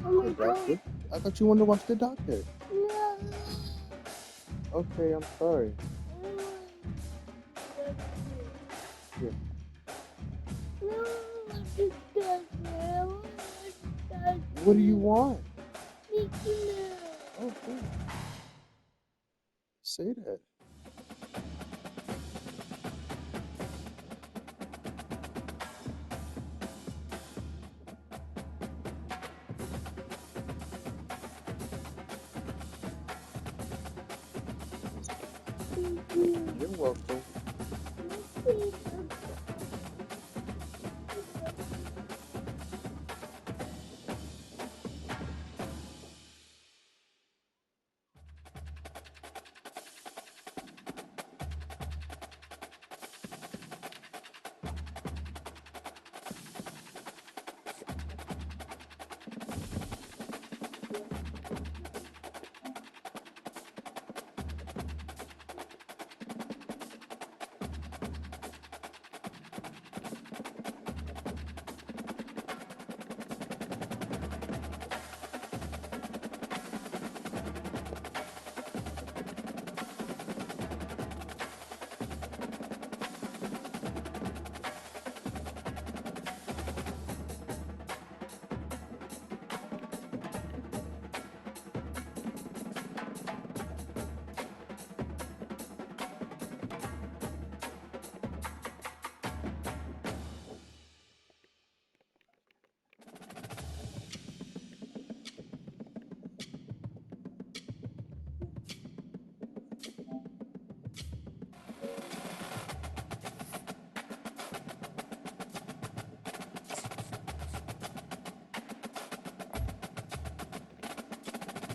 Oh my The God. doctor? I thought you wanted to watch the doctor. No. Okay, I'm sorry. Here. What do you want? Oh, cool. Say that. You're welcome.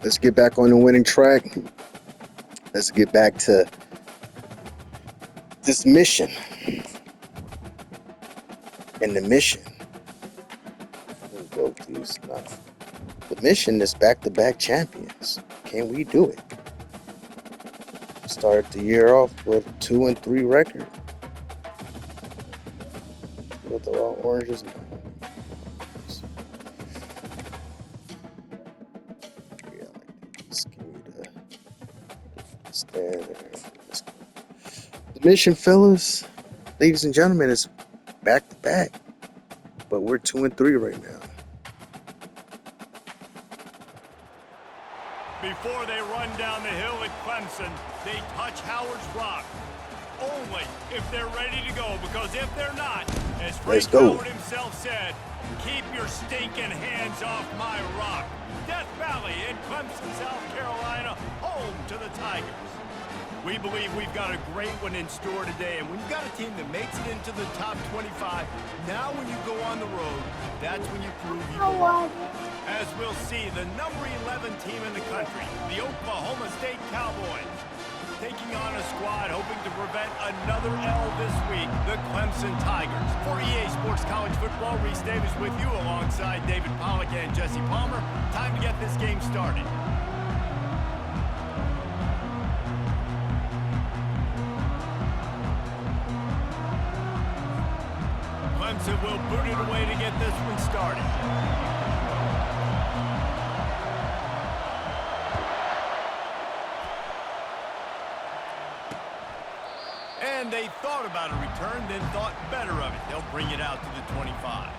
Let's get back on the winning track. Let's get back to this mission. And the mission. Let me go these now. The mission is back-to-back champions. Can we do it? Start the year off with 2-3 record. With the raw oranges. Yeah, like this. Give me the stand there. The mission, fellas, ladies and gentlemen, is back-to-back. But we're 2-3 right now. Before they run down the hill at Clemson, they touch Howard's Rock. Only if they're ready to go, because if they're not, as Frank Howard himself said, keep your stinking hands off my rock. Death Valley in Clemson, South Carolina, home to the Tigers. We believe we've got a great one in store today, and when you've got a team that makes it into the top 25, now when you go on the road, that's when you prove you belong. As we'll see, the number 11 team in the country, the Oklahoma State Cowboys, taking on a squad hoping to prevent another L this week, the Clemson Tigers. For EA Sports College Football, Reese Davis with you alongside David Pollack and Jesse Palmer. Time to get this game started. Clemson will boot it away to get this one started. And they thought about a return, then thought better of it. They'll bring it out to the 25.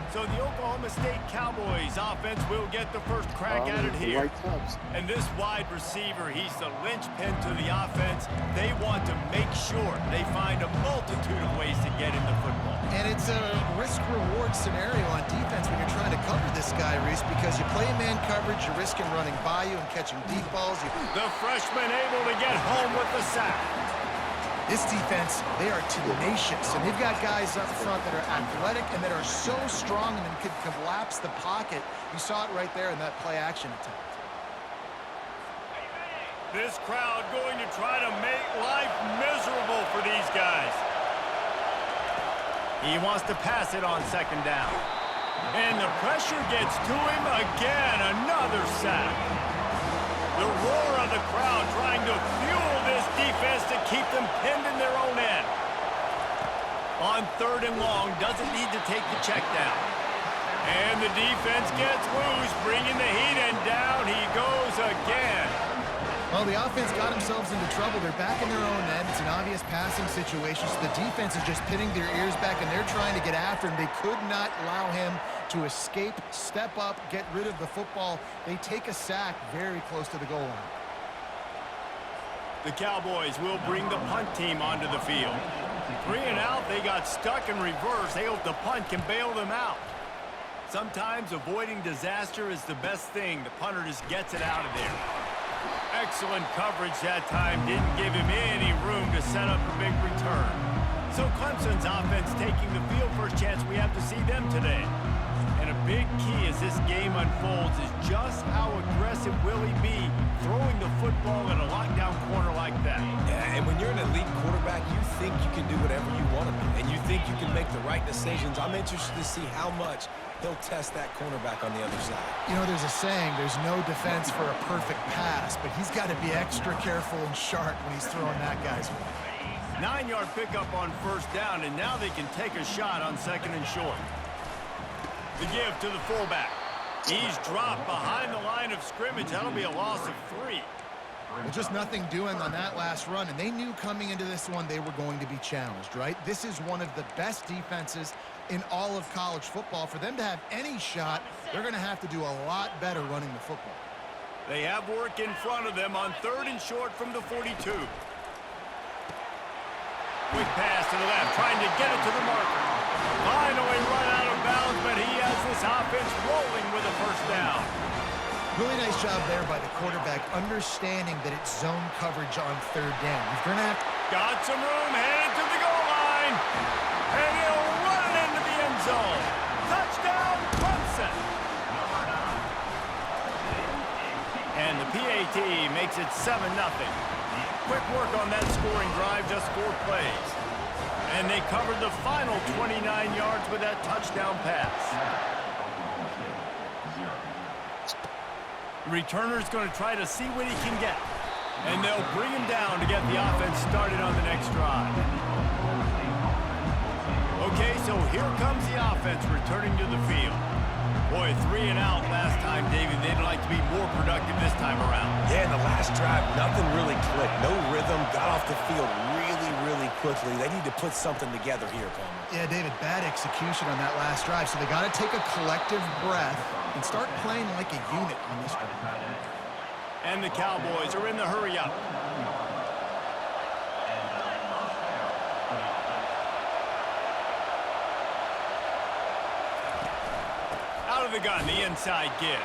So the Oklahoma State Cowboys offense will get the first crack at it here. And this wide receiver, he's the linchpin to the offense. They want to make sure they find a multitude of ways to get him the football. And it's a risk-reward scenario on defense when you're trying to cover this guy, Reese, because you play man coverage, you're risking running by you and catching deep balls. The freshman able to get home with the sack. This defense, they are tenacious, and they've got guys up front that are athletic and that are so strong and can collapse the pocket. You saw it right there in that play-action attempt. This crowd going to try to make life miserable for these guys. He wants to pass it on second down. And the pressure gets to him again, another sack. The roar of the crowd trying to fuel this defense to keep them pinned in their own end. On 3rd and long, doesn't need to take the check down. And the defense gets loose, bringing the heat, and down he goes again. Well, the offense got themselves into trouble. They're back in their own end. It's an obvious passing situation, so the defense is just pinning their ears back, and they're trying to get after him. They could not allow him to escape, step up, get rid of the football. They take a sack very close to the goal line. The Cowboys will bring the punt team onto the field. 3 and out, they got stuck in reverse. They hope the punt can bail them out. Sometimes avoiding disaster is the best thing. The punter just gets it out of there. Excellent coverage that time. Didn't give him any room to set up a big return. So Clemson's offense taking the field. First chance we have to see them today. And a big key as this game unfolds is just how aggressive will he be throwing the football in a lockdown corner like that. Yeah, and when you're an elite quarterback, you think you can do whatever you want to do, and you think you can make the right decisions. I'm interested to see how much he'll test that cornerback on the other side. You know, there's a saying, there's no defense for a perfect pass, but he's got to be extra careful and sharp when he's throwing that guy's way. 9-yard pickup on first down, and now they can take a shot on second and short. The give to the fullback. He's dropped behind the line of scrimmage. That'll be a loss of 3. Well, just nothing doing on that last run, and they knew coming into this one they were going to be challenged, right? This is one of the best defenses in all of college football. For them to have any shot, they're going to have to do a lot better running the football. They have work in front of them on 3rd and short from the 42. Quick pass to the left, trying to get it to the marker. Finally run out of bounds, but he has this offense rolling with a first down. Really nice job there by the quarterback, understanding that it's zone coverage on 3rd down. You're going to have... Got some room, headed to the goal line. And he'll run it into the end zone. Touchdown, Clemson. And the PAT makes it 7-0. Quick work on that scoring drive, just 4 plays. And they covered the final 29 yards with that touchdown pass. The returner's going to try to see what he can get. And they'll bring him down to get the offense started on the next drive. Okay, so here comes the offense returning to the field. Boy, 3 and out last time, David. They'd like to be more productive this time around. Yeah, in the last drive, nothing really clicked. No rhythm, got off the field really quickly. They need to put something together here, Palmer. Yeah, David, bad execution on that last drive, so they got to take a collective breath and start playing like a unit on this one. And the Cowboys are in the hurry-up. Out of the gun, the inside give.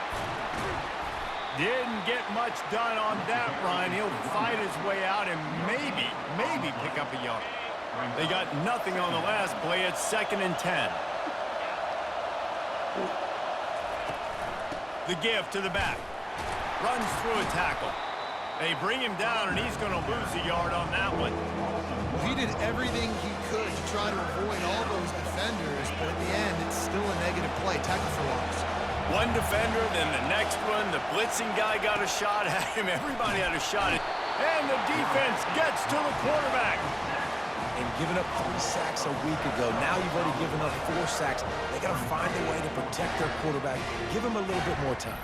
Didn't get much done on that run. He'll fight his way out and maybe pick up a yard. They got nothing on the last play. It's 2nd and 10. The give to the back. Runs through a tackle. They bring him down, and he's going to lose a yard on that one. Well, he did everything he could to try to avoid all those defenders, but at the end, it's still a negative play. Tackle for loss. One defender, then the next one. The blitzing guy got a shot at him. Everybody had a shot at him. And the defense gets to the quarterback. And giving up 3 sacks a week ago. Now you've already given up 4 sacks. They got to find a way to protect their quarterback. Give him a little bit more time.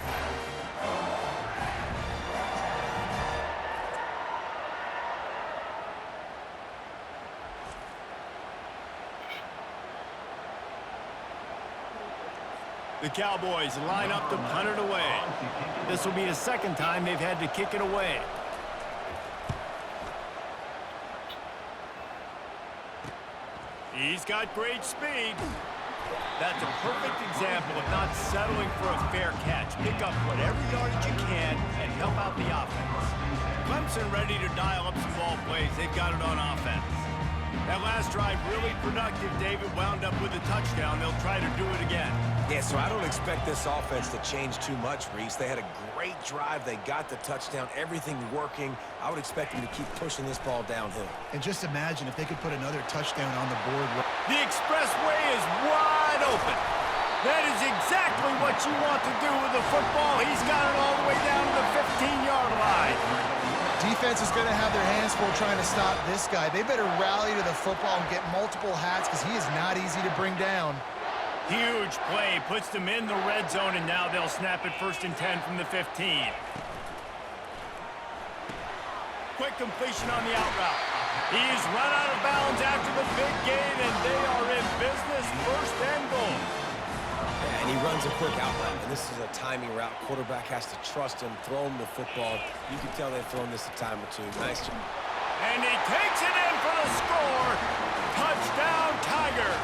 The Cowboys line up to punt it away. This will be the 2nd time they've had to kick it away. He's got great speed. That's a perfect example of not settling for a fair catch. Pick up whatever yardage you can and help out the offense. Clemson ready to dial up some ball plays. They've got it on offense. That last drive really productive. David wound up with a touchdown. They'll try to do it again. Yeah, so I don't expect this offense to change too much, Reese. They had a great drive. They got the touchdown. Everything working. I would expect them to keep pushing this ball downhill. And just imagine if they could put another touchdown on the board. The expressway is wide open. That is exactly what you want to do with the football. He's got it all the way down to the 15-yard line. Defense is going to have their hands full trying to stop this guy. They better rally to the football and get multiple hats because he is not easy to bring down. Huge play, puts them in the red zone, and now they'll snap it 1st and 10 from the 15. Quick completion on the out route. He's run out of bounds after the big gain, and they are in business, 1st and goal. Yeah, and he runs a quick out route, and this is a timing route. Quarterback has to trust him, throw him the football. You can tell they've thrown this a time or two. Nice job. And he takes it in for the score. Touchdown, Tigers.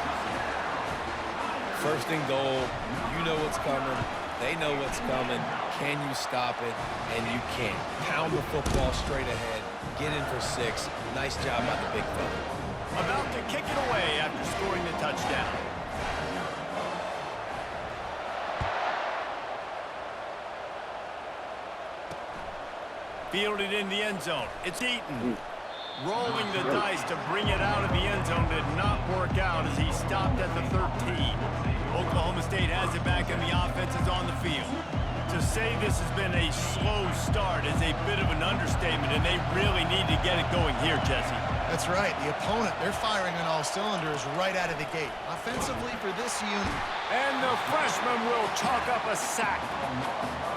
1st and goal. You know what's coming. They know what's coming. Can you stop it? And you can't. Pound the football straight ahead. Get in for 6. Nice job by the big fella. About to kick it away after scoring the touchdown. Fielded in the end zone. It's Eaton. Rolling the dice to bring it out of the end zone did not work out as he stopped at the 13. Oklahoma State has it back and the offense is on the field. To say this has been a slow start is a bit of an understatement, and they really need to get it going here, Jesse. That's right. The opponent, they're firing on all cylinders right out of the gate. Offensively for this unit. And the freshman will chalk up a sack.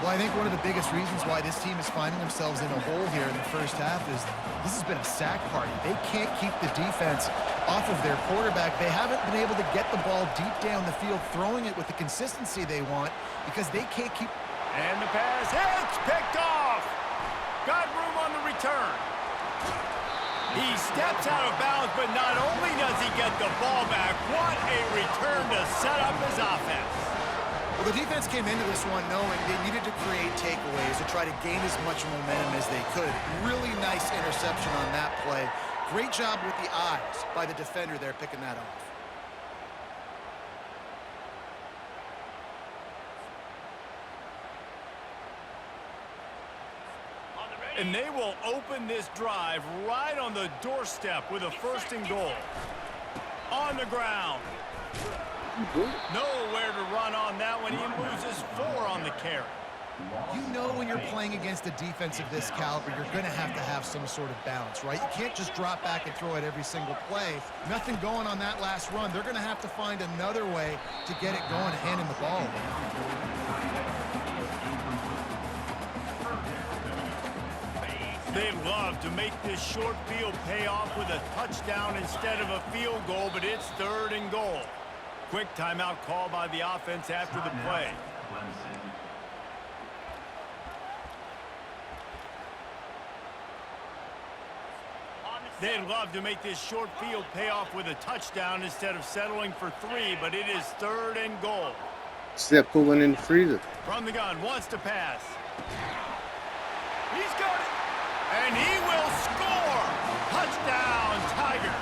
Well, I think one of the biggest reasons why this team is finding themselves in a hole here in the first half is this has been a sack party. They can't keep the defense off of their quarterback. They haven't been able to get the ball deep down the field, throwing it with the consistency they want because they can't keep... And the pass hits, picked off. Got room on the return. He steps out of bounds, but not only does he get the ball back, what a return to set up his offense. Well, the defense came into this one knowing they needed to create takeaways to try to gain as much momentum as they could. Really nice interception on that play. Great job with the eyes by the defender there picking that off. And they will open this drive right on the doorstep with a 1st and goal. On the ground. Nowhere to run on that one. He loses 4 on the carry. You know when you're playing against a defense of this caliber, you're going to have some sort of balance, right? You can't just drop back and throw it every single play. Nothing going on that last run. They're going to have to find another way to get it going, handing the ball. They'd love to make this short field pay off with a touchdown instead of a field goal, but it's 3rd and goal. Quick timeout call by the offense after the play. They'd love to make this short field pay off with a touchdown instead of settling for 3, but it is 3rd and goal. Step pulling in the freezer. From the gun, wants to pass. He's got it. And he will score! Touchdown, Tigers!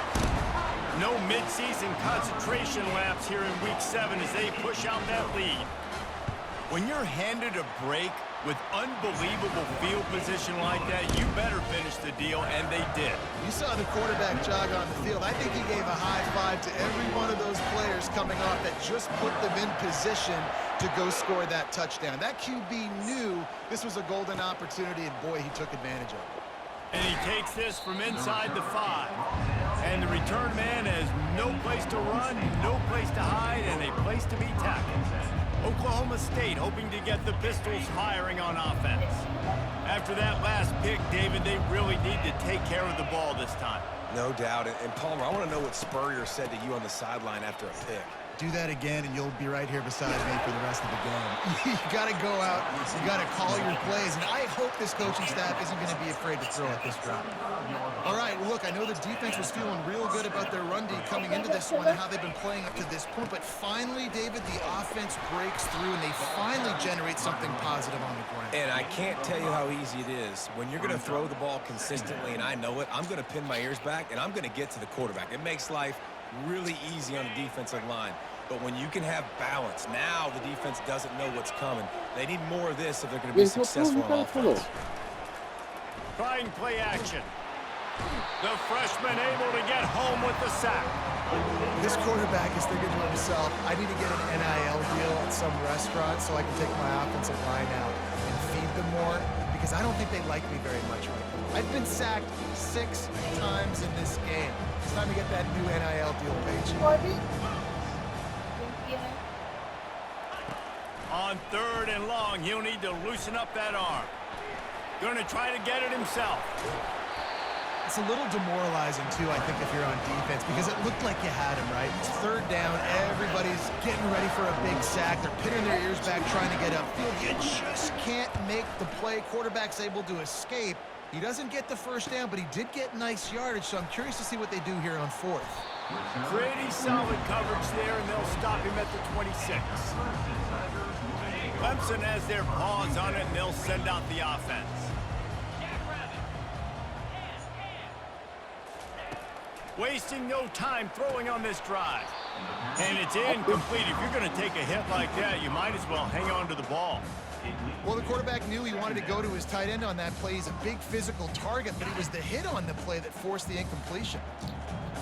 No midseason concentration lapse here in Week 7 as they push out that lead. When you're handed a break with unbelievable field position like that, you better finish the deal, and they did. You saw the quarterback jog on the field. I think he gave a high five to every one of those players coming off that just put them in position to go score that touchdown. That QB knew this was a golden opportunity, and boy, he took advantage of it. And he takes this from inside the 5. And the return man has no place to run, no place to hide, and a place to be tackled. Oklahoma State hoping to get the Pistols firing on offense. After that last pick, David, they really need to take care of the ball this time. No doubt. And Palmer, I want to know what Spurrier said to you on the sideline after a pick. Do that again, and you'll be right here beside me for the rest of the game. You got to go out. You got to call your plays, and I hope this coaching staff isn't going to be afraid to throw at this route. All right, well, look, I know the defense was feeling real good about their run D coming into this one and how they've been playing up to this point, but finally, David, the offense breaks through, and they finally generate something positive on the ground. And I can't tell you how easy it is. When you're going to throw the ball consistently, and I know it, I'm going to pin my ears back, and I'm going to get to the quarterback. It makes life really easy on the defensive line. But when you can have balance, now the defense doesn't know what's coming. They need more of this if they're going to be successful on offense. Trying play action. The freshman able to get home with the sack. This quarterback is thinking to himself, I need to get an NIL deal at some restaurant so I can take my offensive line out and feed them more, because I don't think they like me very much right now. I've been sacked 6 times in this game. It's time to get that new NIL deal paycheck. On 3rd and long, he'll need to loosen up that arm. Going to try to get it himself. It's a little demoralizing, too, I think, if you're on defense, because it looked like you had him, right? It's 3rd down. Everybody's getting ready for a big sack. They're pinning their ears back, trying to get upfield. You just can't make the play. Quarterback's able to escape. He doesn't get the 1st down, but he did get nice yardage, so I'm curious to see what they do here on 4th. Pretty solid coverage there, and they'll stop him at the 26. Clemson has their paws on it, and they'll send out the offense. Wasting no time throwing on this drive. And it's incomplete. If you're going to take a hit like that, you might as well hang on to the ball. Well, the quarterback knew he wanted to go to his tight end on that play. He's a big physical target, but it was the hit on the play that forced the incompletion.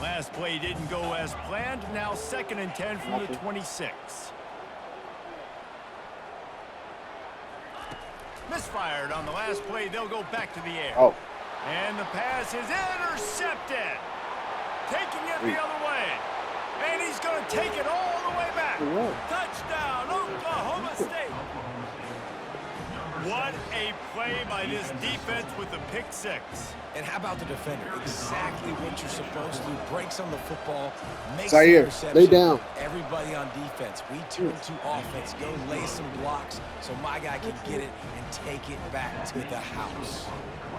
Last play didn't go as planned. Now 2nd and 10 from the 26. Misfired on the last play. They'll go back to the air. And the pass is intercepted. Taking it the other way. And he's going to take it all the way back. Touchdown, Oklahoma State. What a play by this defense with the pick 6. And how about the defender? Exactly what you're supposed to do. Breaks on the football, makes the the interception. Lay down. Everybody on defense. We turn to offense. Go lay some blocks so my guy can get it and take it back to the house.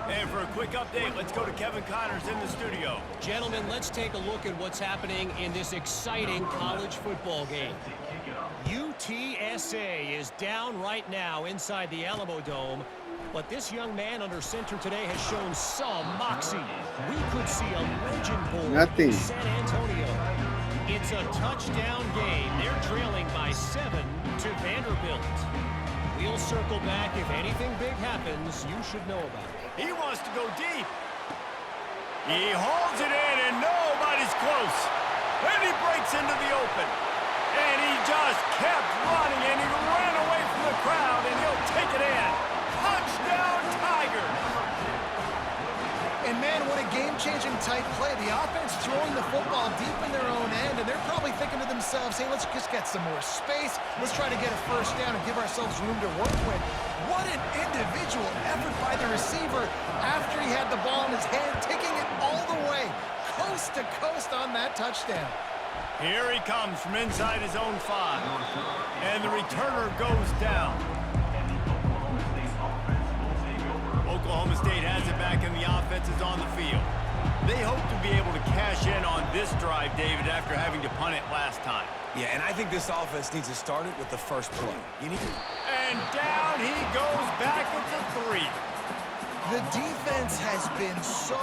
And for a quick update, let's go to Kevin Connors in the studio. Gentlemen, let's take a look at what's happening in this exciting college football game. UTSA is down right now inside the Alamo Dome, but this young man under center today has shown some moxie. We could see a legend born in San Antonio. It's a touchdown game. They're trailing by 7 to Vanderbilt. We'll circle back. If anything big happens, you should know about it. He wants to go deep. He holds it in, and nobody's close. And he breaks into the open. And he just kept running, and he ran away from the crowd, and he'll take it in. Touchdown, Tigers. And, man, what a game-changing type play. The offense throwing the football deep in their own end, and they're probably thinking to themselves, hey, let's just get some more space. Let's try to get a 1st down and give ourselves room to work with. What an individual effort by the receiver after he had the ball in his hand, taking it all the way, coast to coast on that touchdown. Here he comes from inside his own 5. And the returner goes down. Oklahoma State has it back, and the offense is on the field. They hope to be able to cash in on this drive, David, after having to punt it last time. Yeah, and I think this offense needs to start it with the first play. And down he goes back at the 3. The defense has been so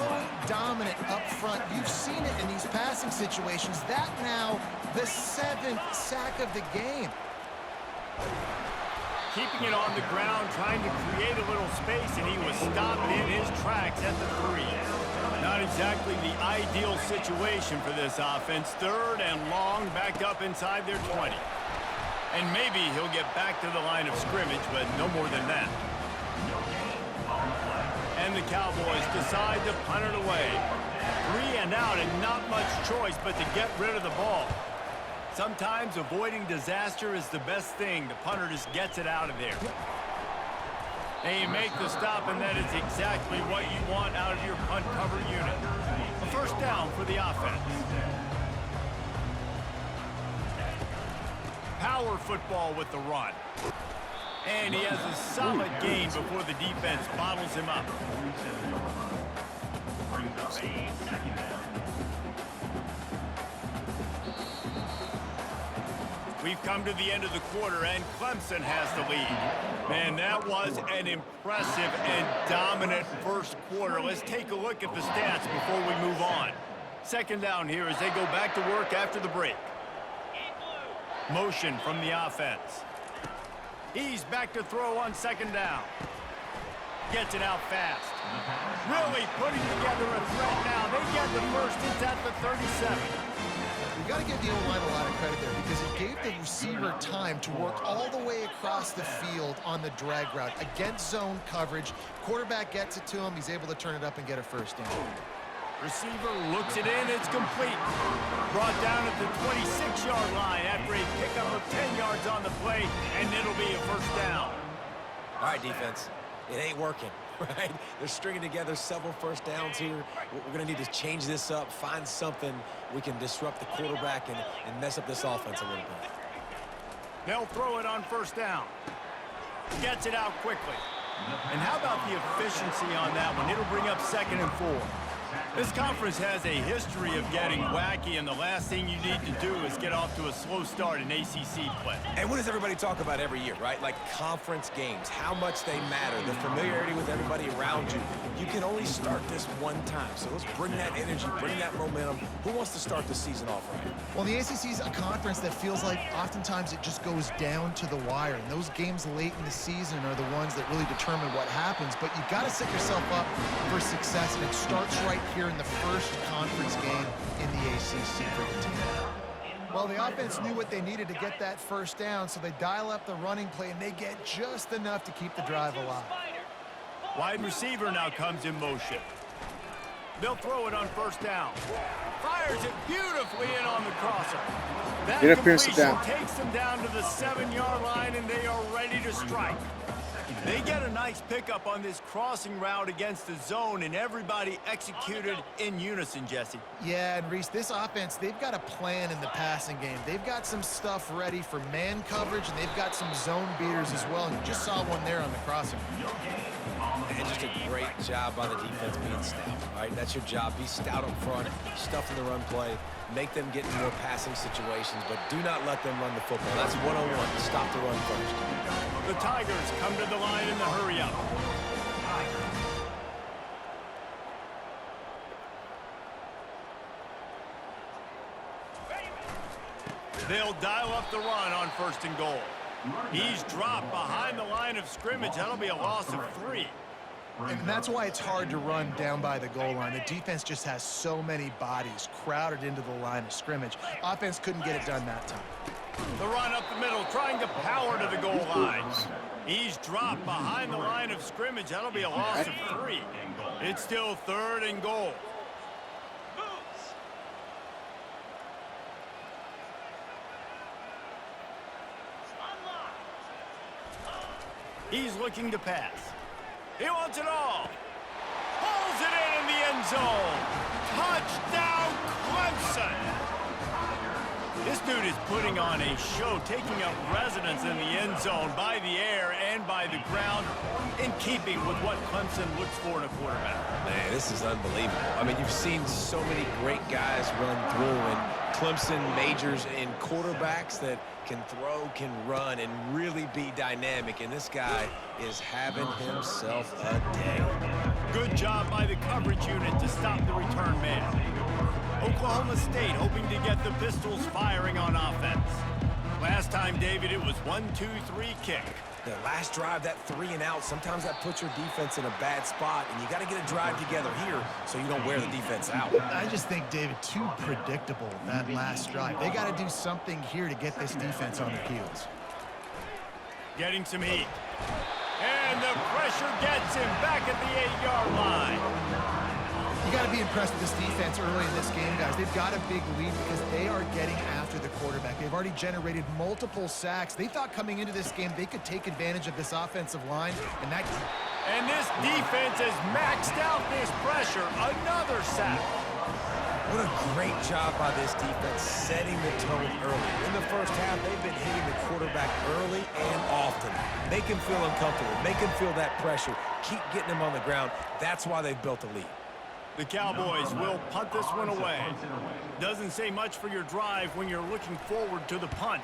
dominant up front. You've seen it in these passing situations. That now the 7th sack of the game. Keeping it on the ground, trying to create a little space, and he was stopped in his tracks at the 3. Not exactly the ideal situation for this offense. 3rd and long, backed up inside their 20. And maybe he'll get back to the line of scrimmage, but no more than that. And the Cowboys decide to punt it away. 3 and out, and not much choice but to get rid of the ball. Sometimes avoiding disaster is the best thing. The punter just gets it out of there. They make the stop, and that is exactly what you want out of your punt cover unit. A 1st down for the offense. Power football with the run. And he has a solid gain before the defense bottles him up. We've come to the end of the quarter, and Clemson has the lead. Man, that was an impressive and dominant first quarter. Let's take a look at the stats before we move on. 2nd down here as they go back to work after the break. Motion from the offense. He's back to throw on 2nd down. Gets it out fast. Really putting together a threat now. They get the 1st. It's at the 37. You've got to give the O-line a lot of credit there because he gave the receiver time to work all the way across the field on the drag route against zone coverage. Quarterback gets it to him. He's able to turn it up and get a 1st down. Receiver looks it in. It's complete. Brought down at the 26-yard line after a pickup of 10 yards on the play, and it'll be a first down. All right, defense. It ain't working, right? They're stringing together several first downs here. We're going to need to change this up, find something we can disrupt the quarterback and mess up this offense a little bit. They'll throw it on first down. Gets it out quickly. And how about the efficiency on that one? It'll bring up 2nd and 4. This conference has a history of getting wacky, and the last thing you need to do is get off to a slow start in ACC play. And what does everybody talk about every year, right? Like conference games, how much they matter, the familiarity with everybody around you. You can only start this one time, so let's bring that energy, bring that momentum. Who wants to start the season off right? Well, the ACC is a conference that feels like oftentimes it just goes down to the wire, and those games late in the season are the ones that really determine what happens. But you got to set yourself up for success, and it starts right here in the first conference game in the ACC for the team. Well, the offense knew what they needed to get that first down, so they dial up the running play, and they get just enough to keep the drive alive. Wide receiver now comes in motion. They'll throw it on first down. Fires it beautifully in on the crosser. That Get up here and sit completion down. takes them down to the 7-yard line, and they are ready to strike. They get a nice pickup on this crossing route against the zone, and everybody executed in unison, Jesse. Yeah, and Reese, this offense, they've got a plan in the passing game. They've got some stuff ready for man coverage, and they've got some zone beaters as well. And you just saw one there on the crossing. And just a great job by the defense being stout, right? That's your job. Be stout up front, stuff in the run play, make them get in more passing situations, but do not let them run the football. That's one-on-one. Stop the run first. The Tigers come to the line in the hurry-up. They'll dial up the run on 1st and goal. He's dropped behind the line of scrimmage. That'll be a loss of 3. And that's why it's hard to run down by the goal line. The defense just has so many bodies crowded into the line of scrimmage. Offense couldn't get it done that time. The run up the middle, trying to power to the goal line. He's dropped behind the line of scrimmage. That'll be a loss of 3. It's still 3rd and goal. He's looking to pass. He wants it all. Pulls it in the end zone. Touchdown, Clemson. This dude is putting on a show, taking up residence in the end zone by the air and by the ground, in keeping with what Clemson looks for in a quarterback. Man, this is unbelievable. I mean, you've seen so many great guys run through, and Clemson majors in quarterbacks that can throw, can run, and really be dynamic, and this guy is having himself a day. Good job by the coverage unit to stop the return man. Oklahoma State hoping to get the Pistols firing on offense. Last time, David, it was 1-2-3 kick. The last drive, that 3 and out, sometimes that puts your defense in a bad spot, and you got to get a drive together here so you don't wear the defense out. I just think, David, too predictable, that last drive. They got to do something here to get this defense on their heels. Getting some heat. And the pressure gets him back at the 8-yard line. You got to be impressed with this defense early in this game, guys. They've got a big lead because they are getting after the quarterback. They've already generated multiple sacks. They thought coming into this game they could take advantage of this offensive line, and this defense has maxed out this pressure. Another sack. What a great job by this defense setting the tone early. In the first half, they've been hitting the quarterback early and often. Make him feel uncomfortable. Make him feel that pressure. Keep getting him on the ground. That's why they've built a lead. The Cowboys will punt this one away. Doesn't say much for your drive when you're looking forward to the punt.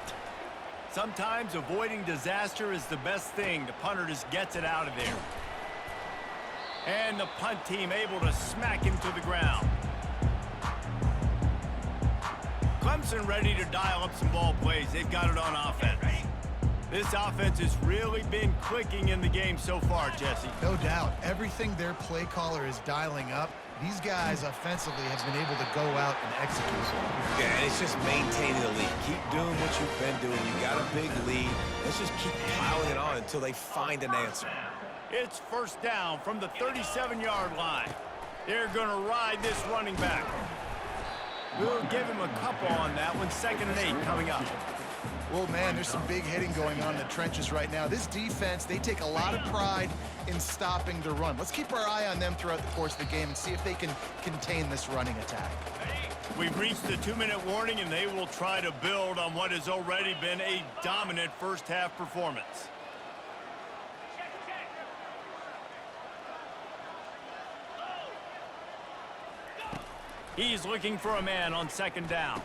Sometimes avoiding disaster is the best thing. The punter just gets it out of there. And the punt team able to smack him to the ground. Clemson ready to dial up some ball plays. They've got it on offense. This offense has really been clicking in the game so far, Jesse. No doubt. Everything their play caller is dialing up, these guys offensively have been able to go out and execute. Yeah, and it's just maintaining the lead. Keep doing what you've been doing. You got a big lead. Let's just keep piling it on until they find an answer. It's 1st down from the 37-yard line. They're going to ride this running back. We'll give him a couple on that one. 2nd and 8 coming up. Well, man, there's some big hitting going on in the trenches right now. This defense, they take a lot of pride in stopping the run. Let's keep our eye on them throughout the course of the game and see if they can contain this running attack. We've reached the 2-minute warning, and they will try to build on what has already been a dominant first-half performance. He's looking for a man on 2nd down.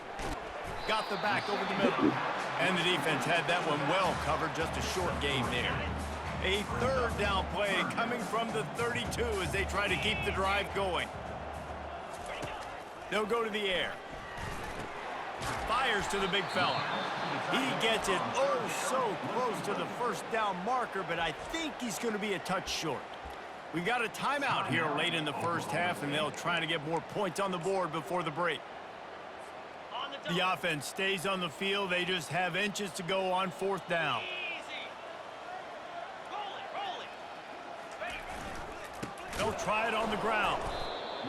Got the back over the middle. And the defense had that one well covered, just a short game there. A 3rd down play coming from the 32 as they try to keep the drive going. They'll go to the air. Fires to the big fella. He gets it oh so close to the 1st down marker, but I think he's going to be a touch short. We got a timeout here late in the first half, and they'll try to get more points on the board before the break. The offense stays on the field. They just have inches to go on 4th down. They'll try it on the ground.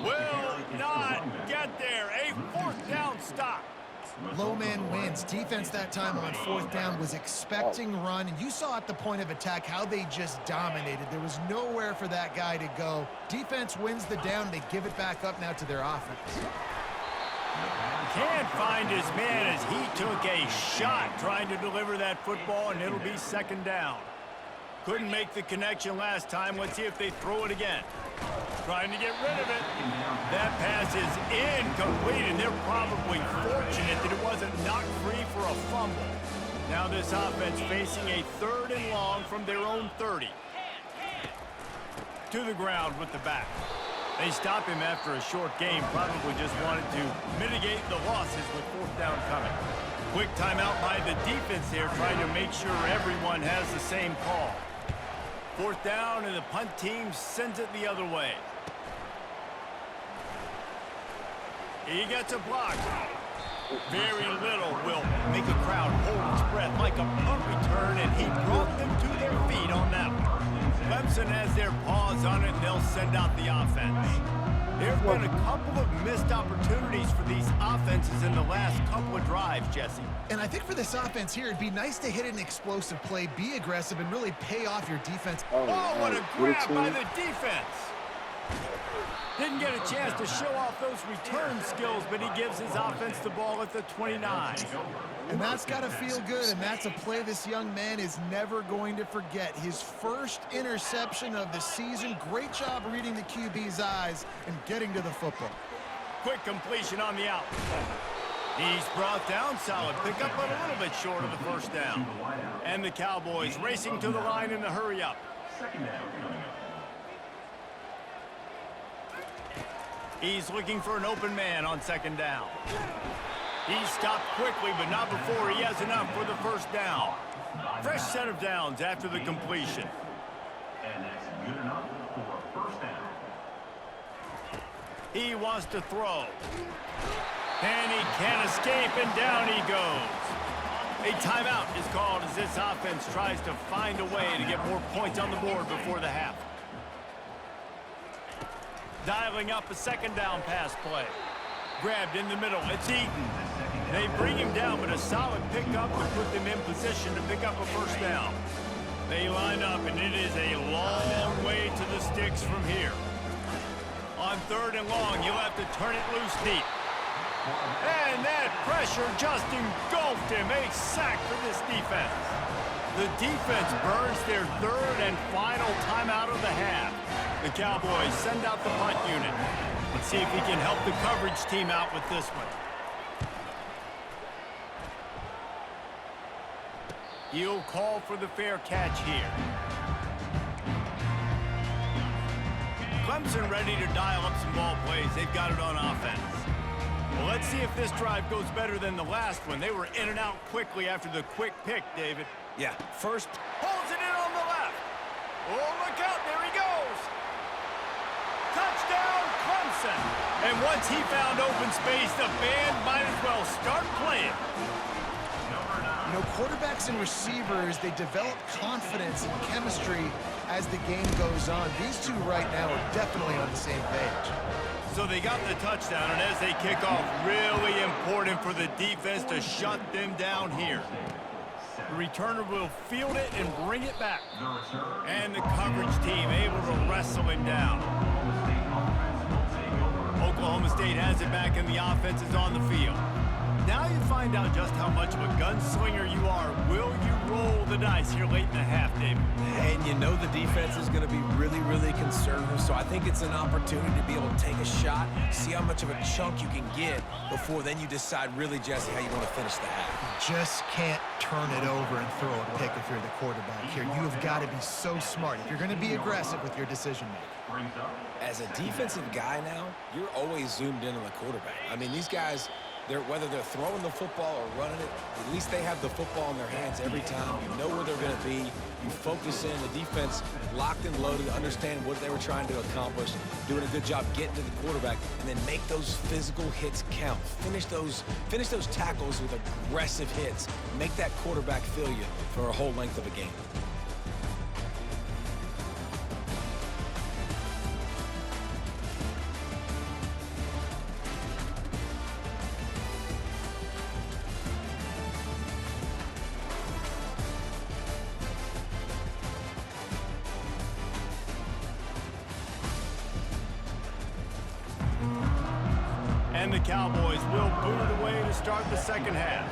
Will not get there. A 4th down stop. Low man wins. Defense that time on 4th down was expecting run, and you saw at the point of attack how they just dominated. There was nowhere for that guy to go. Defense wins the down. They give it back up now to their offense. Can't find his man as he took a shot trying to deliver that football, and it'll be 2nd down. Couldn't make the connection last time. Let's see if they throw it again. Trying to get rid of it. That pass is incomplete, and they're probably fortunate that it wasn't knocked free for a fumble. Now this offense facing a 3rd and long from their own 30. To the ground with the back. They stop him after a short game. Probably just wanted to mitigate the losses with 4th down coming. Quick timeout by the defense there, trying to make sure everyone has the same call. 4th down, and the punt team sends it the other way. He gets a block. Very little will make a crowd hold its breath like a punt return, and he brought them to their feet on that one. Clemson has their paws on it, and they'll send out the offense. There have been a couple of missed opportunities for these offenses in the last couple of drives, Jesse. And I think for this offense here, it'd be nice to hit an explosive play, be aggressive, and really pay off your defense. Oh, what a grab by the defense. Didn't get a chance to show off those return skills, but he gives his offense the ball at the 29. And that's got to feel good, and that's a play this young man is never going to forget. His first interception of the season. Great job reading the QB's eyes and getting to the football. Quick completion on the out. He's brought down, solid pickup, but a little bit short of the 1st down. And the Cowboys racing to the line in the hurry-up. He's looking for an open man on 2nd down. He stopped quickly, but not before he has enough for the 1st down. Fresh set of downs after the completion. And that's good enough for 1st down. He wants to throw. And he can't escape, and down he goes. A timeout is called as this offense tries to find a way to get more points on the board before the half. Dialing up a 2nd down pass play. Grabbed in the middle. It's Eaton. They bring him down, but a solid pickup to put them in position to pick up a 1st down. They line up, and it is a long way to the sticks from here. On 3rd and long, you'll have to turn it loose deep. And that pressure just engulfed him. A sack for this defense. The defense burns their 3rd and final timeout of the half. The Cowboys send out the punt unit. Let's see if he can help the coverage team out with this one. He'll call for the fair catch here. Clemson ready to dial up some ball plays. They've got it on offense. Well, let's see if this drive goes better than the last one. They were in and out quickly after the quick pick, David. Yeah, first. Holds it in on the left. Oh, look out. There he goes. Touchdown, Clemson. And once he found open space, the band might as well start playing. Number 9. You know, quarterbacks and receivers, they develop confidence and chemistry as the game goes on. These two right now are definitely on the same page. So they got the touchdown, and as they kick off, really important for the defense to shut them down here. The returner will field it and bring it back. And the coverage team able to wrestle him down. Oklahoma State has it back, and the offense is on the field. Now you find out just how much of a gunslinger you are. Will you roll the dice here late in the half, David? And you know the defense is going to be really, really conservative, so I think it's an opportunity to be able to take a shot, see how much of a chunk you can get before then you decide really, Jesse, how you want to finish the half. Just can't turn it over and throw a pick if you're the quarterback here. You have got to be so smart if you're going to be aggressive with your decision-making. As a defensive guy now, you're always zoomed in on the quarterback. I mean, these guys, whether they're throwing the football or running it, at least they have the football in their hands every time. You know where they're going to be. You focus in. The defense locked and loaded, understand what they were trying to accomplish, doing a good job getting to the quarterback, and then make those physical hits count. Finish those tackles with aggressive hits. Make that quarterback feel you for a whole length of a game. And the Cowboys will boot it away to start the second half.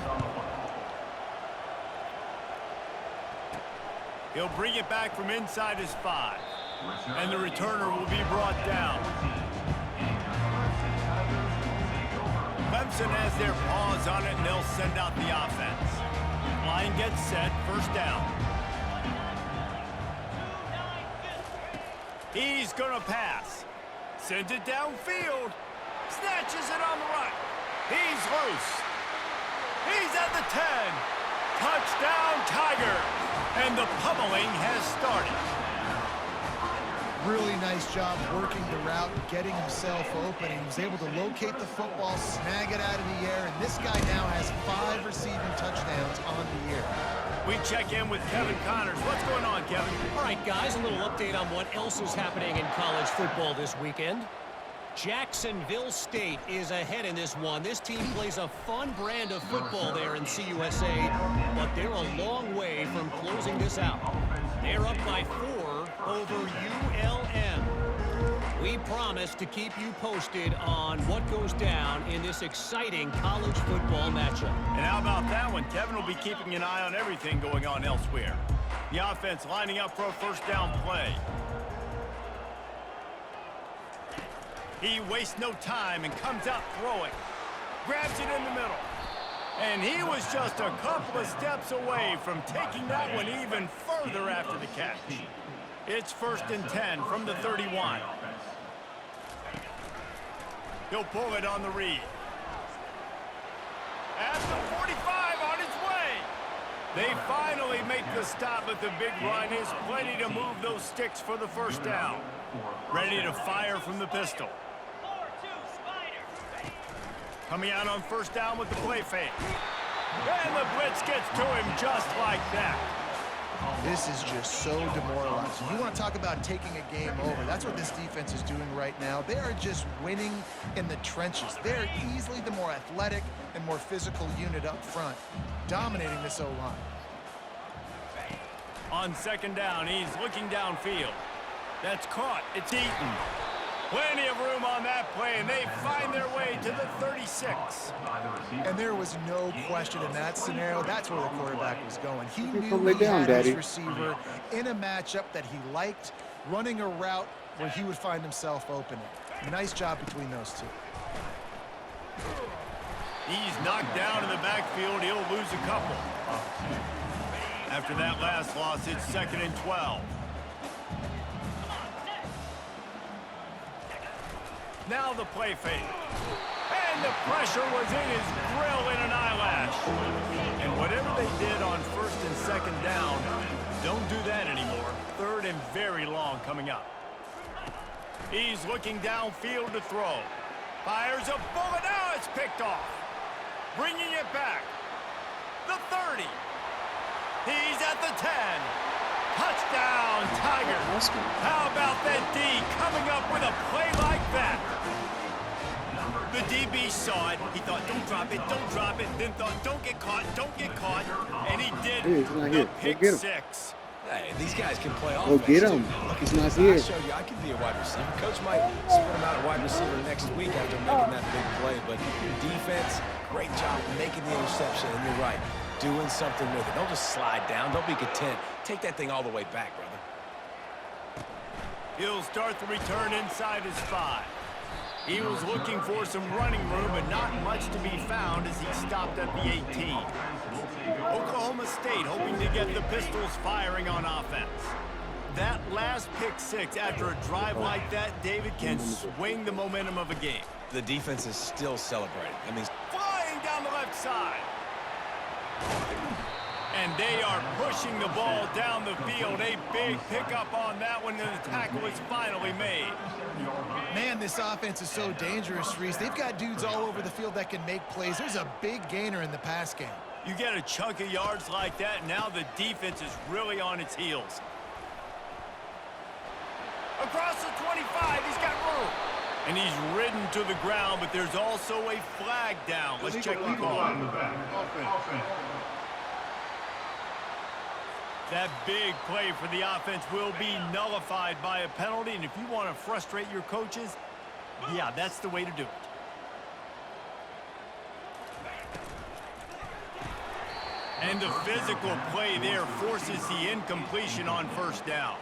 He'll bring it back from inside his 5. And the returner will be brought down. Clemson has their paws on it, and they'll send out the offense. Line gets set, first down. He's going to pass. Sends it downfield. Snatches it on the right. He's loose. He's at the 10. Touchdown, Tigers. And the pummeling has started. Really nice job working the route, getting himself open. He was able to locate the football, snag it out of the air, and this guy now has 5 receiving touchdowns on the year. We check in with Kevin Connors. What's going on, Kevin? All right, guys, a little update on what else is happening in college football this weekend. Jacksonville State is ahead in this one. This team plays a fun brand of football there in CUSA, but they're a long way from closing this out. They're up by 4 over ULM. We promise to keep you posted on what goes down in this exciting college football matchup. And how about that one? Kevin will be keeping an eye on everything going on elsewhere. The offense lining up for a first down play. He wastes no time and comes out throwing. Grabs it in the middle. And he was just a couple of steps away from taking that one even further after the catch. It's first and 10 from the 31. He'll pull it on the read. At the 45 on his way. They finally make the stop, but the big run is plenty to move those sticks for the first down. Ready to fire from the pistol. Coming out on first down with the play fake. And the blitz gets to him just like that. This is just so demoralizing. You want to talk about taking a game over. That's what this defense is doing right now. They are just winning in the trenches. They're easily the more athletic and more physical unit up front, dominating this O-line. On second down, he's looking downfield. That's caught. It's eaten. Plenty of room on that play, and they find their way to the 36. And there was no question in that scenario. That's where the quarterback was going. He knew he down, had Daddy. his receiver in a matchup that he liked, running a route where he would find himself opening. Nice job between those two. He's knocked down in the backfield. He'll lose a couple. After that last loss, it's second and 12. Now the play fake. And the pressure was in his grill in an eyelash. And whatever they did on first and second down, don't do that anymore. Third and very long coming up. He's looking downfield to throw. Fires a bullet. Now it's picked off. Bringing it back. the 30. He's at the 10. Touchdown, Tigers. How about that D coming up with a play like that? The DB saw it. He thought, don't drop it, then thought, don't get caught, and he did. Hey, he's not the here. pick Go get him. 6. Hey, these guys can play offense. Go get him. Too. He's not I here. show you, I can be a wide receiver. Coach might split him out a wide receiver next week after making that big play. But defense, great job making the interception. And you're right, doing something with it. Don't just slide down. Don't be content. Take that thing all the way back, brother. He'll start the return inside his 5. He was looking for some running room, but not much to be found as he stopped at the 18. Oklahoma State hoping to get the Pistols firing on offense. That last pick 6 after a drive like that, David, can swing the momentum of a game. The defense is still celebrating. I mean, Flying down the left side. And they are pushing the ball down the field. A big pickup on that one, and the tackle is finally made. Man, this offense is so dangerous, Reese. They've got dudes all over the field that can make plays. There's a big gainer in the pass game. You get a chunk of yards like that, and now the defense is really on its heels. Across the 25, he's got room. And he's ridden to the ground, but there's also a flag down. Let's check the call. That big play for the offense will be nullified by a penalty, and if you want to frustrate your coaches, yeah, that's the way to do it. And the physical play there forces the incompletion on first down.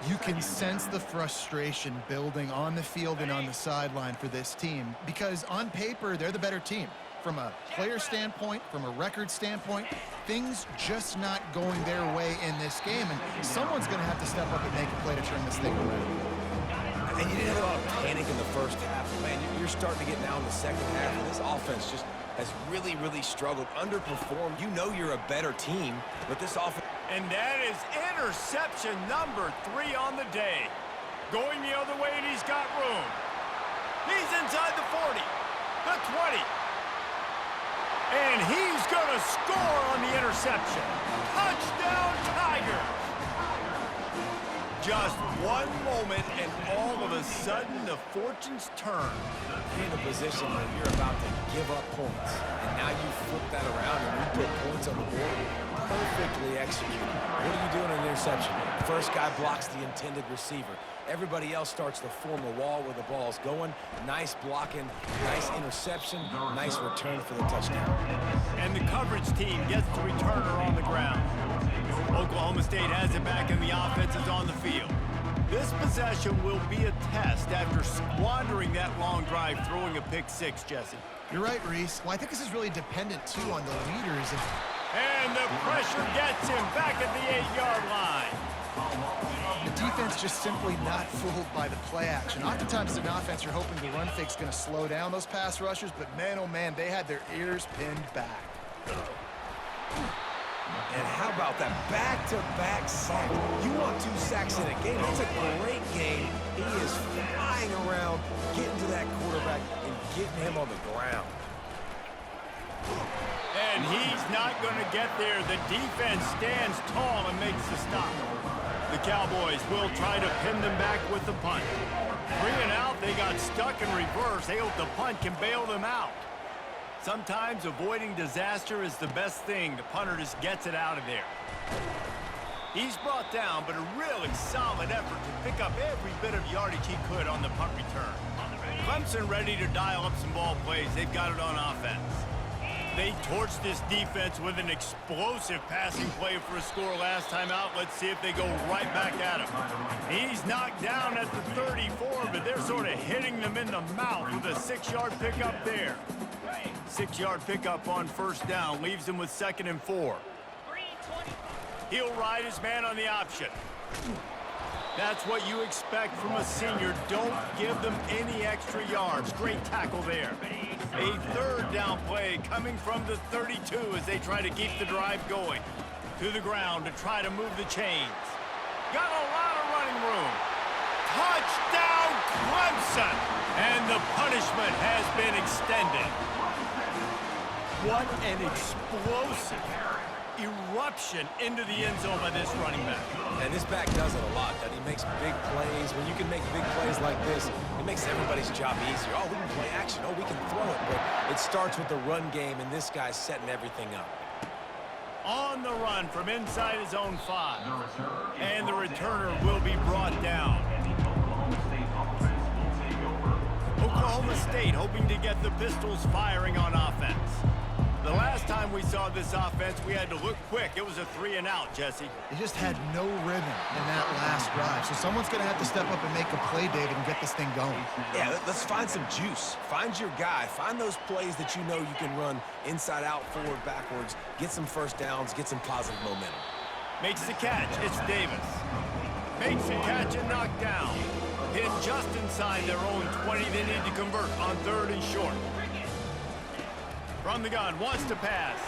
You can sense the frustration building on the field and on the sideline for this team because on paper, they're the better team. From a player standpoint, from a record standpoint, things just not going their way in this game, and someone's going to have to step up and make a play to turn this thing around. and you didn't have a lot of panic in the first half. Man, you're starting to get now in the second half, and this offense just has really, really struggled, underperformed. You know you're a better team, but this offense... And that is interception number 3 on the day. Going the other way, and he's got room. He's inside the 40, the 20. And he's going to score on the interception. Touchdown, Tigers. Just one moment, and all of a sudden, the fortunes turn. You're in a position where you're about to give up points. And now you flip that around and you put points on the board. Perfectly executed. What are you doing in an interception? First guy blocks the intended receiver. Everybody else starts to form a wall where the ball's going. Nice blocking, nice interception, nice return for the touchdown. And the coverage team gets the returner on the ground. Oklahoma State has it back and the offense is on the field. This possession will be a test after squandering that long drive, throwing a pick 6, Jesse. You're right, Reese. Well, I think this is really dependent, too, on the leaders. And the pressure gets him back at the 8-yard line. The defense just simply not fooled by the play action. Oftentimes, in offense, you're hoping the run fake's going to slow down those pass rushers, but man, oh man, they had their ears pinned back. And how about that back-to-back sack? You want 2 sacks in a game. That's a great game. He is flying around, getting to that quarterback and getting him on the ground. And he's not going to get there. The defense stands tall and makes the stop. The Cowboys will try to pin them back with the punt. 3 and out, they got stuck in reverse. They hope the punt can bail them out. Sometimes avoiding disaster is the best thing. The punter just gets it out of there. He's brought down, but a really solid effort to pick up every bit of yardage he could on the punt return. Clemson ready to dial up some ball plays. They've got it on offense. They torched this defense with an explosive passing play for a score last time out. Let's see if they go right back at him. He's knocked down at the 34, but they're sort of hitting them in the mouth with a 6-yard pickup there. 6-yard pickup on first down leaves him with 2nd and 4. He'll ride his man on the option. That's what you expect from a senior. Don't give them any extra yards. Great tackle there. A 3rd down play coming from the 32 as they try to keep the drive going. To the ground to try to move the chains. Got a lot of running room. Touchdown, Clemson! And the punishment has been extended. What an explosive eruption into the end zone by this running back. And this back does it a lot, that he makes big plays. When you can make big plays like this, it makes everybody's job easier. Oh, we can play action. Oh, we can throw it. But it starts with the run game, and this guy's setting everything up. On the run from inside his own 5. And the returner will be brought down. Oklahoma State hoping to get the Pistols firing on offense. The last time we saw this offense, we had to look quick. It was a 3-and-out, Jesse. They just had no rhythm in that last drive. So someone's going to have to step up and make a play, David, and get this thing going. Yeah, let's find some juice. Find your guy. Find those plays that you know you can run inside out, forward, backwards. Get some first downs. Get some positive momentum. Makes the catch. It's Davis. Makes the catch and knocked down. Hit just inside their own 20. They need to convert on 3rd and short. From the gun, wants to pass.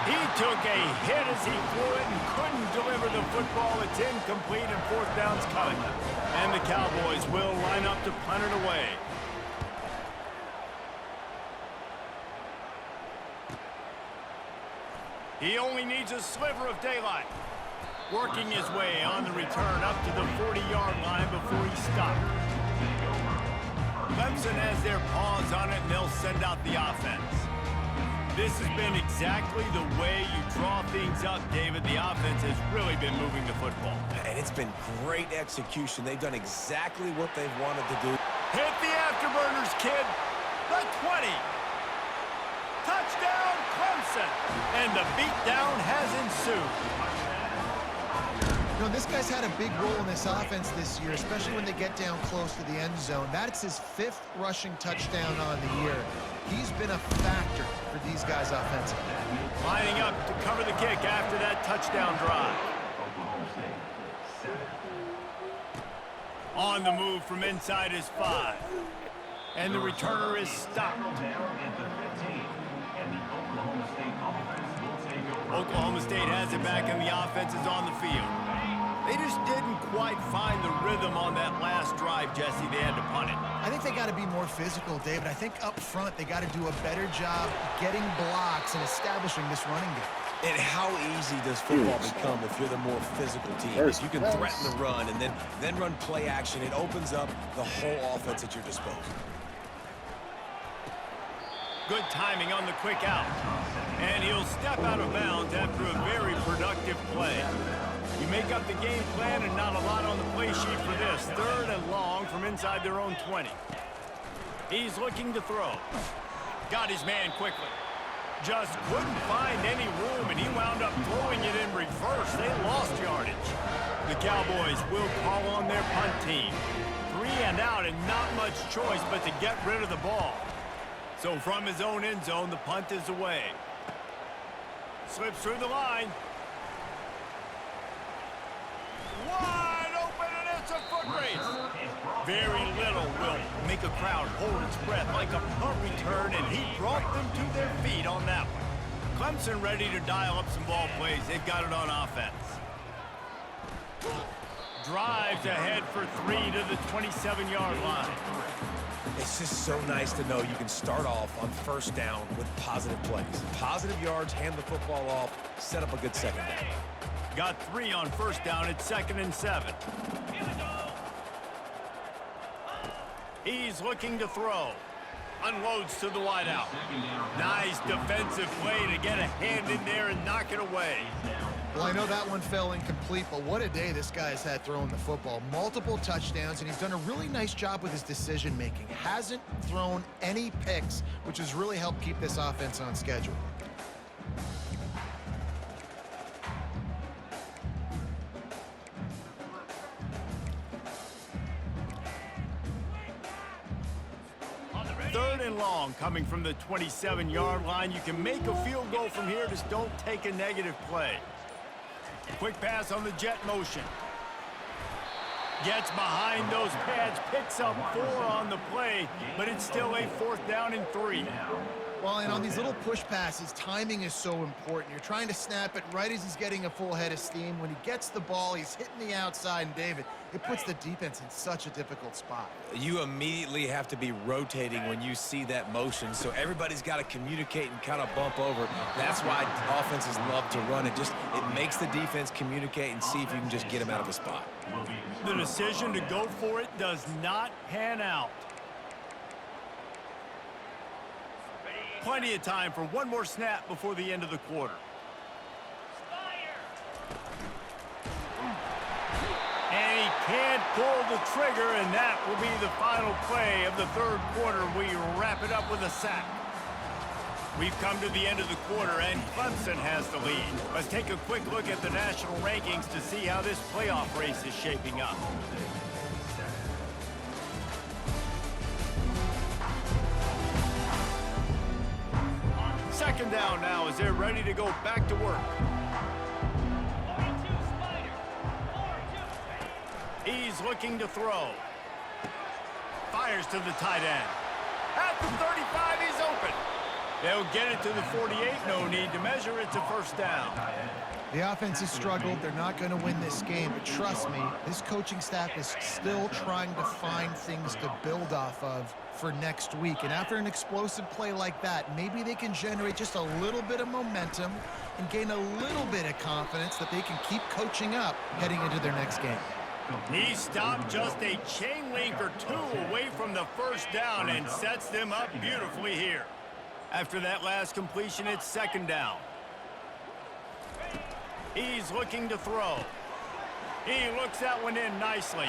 He took a hit as he threw it and couldn't deliver the football. It's incomplete and 4th down's coming. And the Cowboys will line up to punt it away. He only needs a sliver of daylight. Working his way on the return up to the 40-yard line before he stopped. Clemson has their paws on it, and they'll send out the offense. This has been exactly the way you draw things up, David. The offense has really been moving the football. And it's been great execution. They've done exactly what they've wanted to do. Hit the afterburners, kid. The 20. Touchdown, Clemson. And the beatdown has ensued. You know, this guy's had a big role in this offense this year, especially when they get down close to the end zone. That's his 5th rushing touchdown on the year. He's been a factor for these guys offensively. Lining up to cover the kick after that touchdown drive. On the move from inside his 5. And the returner is stopped. Oklahoma State has it back, and the offense is on the field. They just didn't quite find the rhythm on that last drive, Jesse. They had to punt it. I think they got to be more physical, David. I think up front they got to do a better job getting blocks and establishing this running game. And how easy does football become if you're the more physical team? If you can threaten the run and then run play action, it opens up the whole offense at your disposal. Good timing on the quick out. And he'll step out of bounds after a very productive play. You make up the game plan and not a lot on the play sheet for this. 3rd and long from inside their own 20. He's looking to throw. Got his man quickly. Just couldn't find any room, and he wound up throwing it in reverse. They lost yardage. The Cowboys will call on their punt team. 3 and out and not much choice but to get rid of the ball. So from his own end zone, the punt is away. Slips through the line. Wide open, and it's a foot race. Very little will make a crowd hold its breath like a punt return, and he brought them to their feet on that one. Clemson ready to dial up some ball plays. They've got it on offense. Drives ahead for 3 to the 27-yard line. It's just so nice to know you can start off on 1st down with positive plays. Positive yards, hand the football off, set up a good 2nd down. Got 3 on 1st down at 2nd and 7. He's looking to throw. Unloads to the wideout. Nice defensive play to get a hand in there and knock it away. Well, I know that one fell incomplete, but what a day this guy's had throwing the football. Multiple touchdowns, and he's done a really nice job with his decision-making. Hasn't thrown any picks, which has really helped keep this offense on schedule. Third and long coming from the 27-yard line. You can make a field goal from here, just don't take a negative play. Quick pass on the jet motion. Gets behind those pads, picks up 4 on the play, but it's still a 4th down and 3. Well, and on these little push passes, timing is so important. You're trying to snap it right as he's getting a full head of steam. When he gets the ball, he's hitting the outside, and David, it puts the defense in such a difficult spot. You immediately have to be rotating when you see that motion, so everybody's got to communicate and kind of bump over. That's why offenses love to run it. It makes the defense communicate and see if you can just get him out of a spot. The decision to go for it does not pan out. Plenty of time for one more snap before the end of the quarter. And he can't pull the trigger, and that will be the final play of the third quarter. We wrap it up with a sack. We've come to the end of the quarter, and Clemson has the lead. Let's take a quick look at the national rankings to see how this playoff race is shaping up. Second down now as they're ready to go back to work. He's looking to throw. Fires to the tight end. At the 35, he's open. They'll get it to the 48. No need to measure. It's a first down. The offense has struggled. They're not going to win this game, but trust me, this coaching staff is still trying to find things to build off of for next week. And after an explosive play like that, maybe they can generate just a little bit of momentum and gain a little bit of confidence that they can keep coaching up heading into their next game. He stopped just a chain link or two away from the first down and sets them up beautifully here. After that last completion, it's second down. He's looking to throw. He looks that one in nicely.